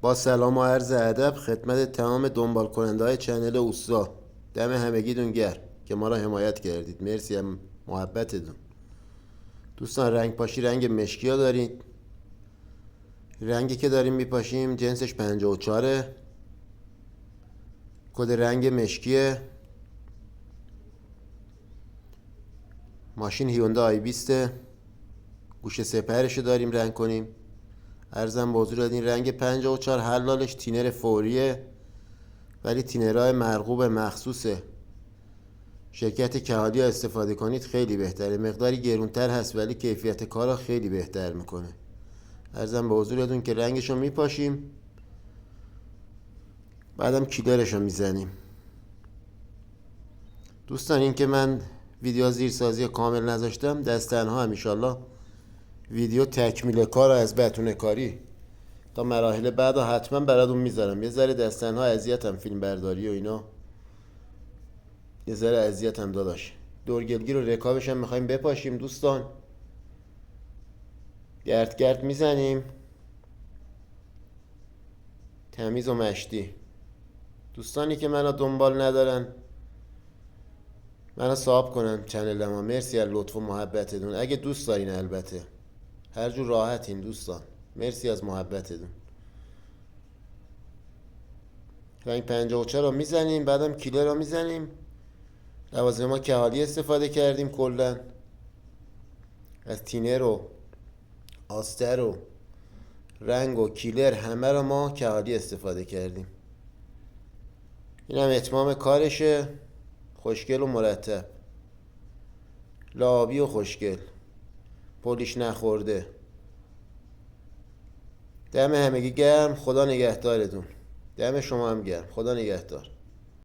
با سلام و عرض ادب خدمت تمام دنبال کننده های چنل اوستا. دم همگیتون گرم که ما را حمایت کردید. مرسی هم محبتتون. دوستان رنگ پاشی رنگ مشکی ها دارید. رنگی که داریم میپاشیم جنسش 54، کد رنگ مشکیه. ماشین هیوندای i20، گوشه سپرشو داریم رنگ کنیم. ارزم به حضور این رنگ 54 حلالش تینر فوریه، ولی تینرهای مرغوب مخصوصه. شرکت کهالی ها استفاده کنید خیلی بهتره. مقداری گرونتر هست ولی کیفیت کارا خیلی بهتر میکنه. ارزم به حضورتون که رنگشو میپاشیم، بعدم کیلرشو میزنیم. دوستان این که من ویدیو زیرسازی کامل نذاشتم دست تنها هم انشالله ویدیو تکمیل کار از بتونه کاری تا مراحل بعد حتما براتون میذارم. یه ذره دست تنها اذیتم، فیلم برداری و اینا یه ذره اذیتم داداش. دورگلگی رو رکابش هم میخوایم بپاشیم دوستان. گرد میزنیم، تمیز و مشتی. دوستانی که منو دنبال ندارن منو صاحب کنن چنل ما. مرسی از لطف و محبتتون. اگه دوست دارین البته هر جور راحتین دوستان. مرسی از محبتتون. رنگ 54 رو میزنیم، بعدم کیلر رو میزنیم. لوازم ما کهالی استفاده کردیم، کلا از تینر و آستر و رنگ و کیلر همه رو ما کهالی استفاده کردیم. این هم اتمام کارشه. خوشگل و مرتب، لابی و خوشگل، پولیش نخورده. دم همگی گرم. خدا نگهدارتون. دم شما هم گرم. خدا نگهدار.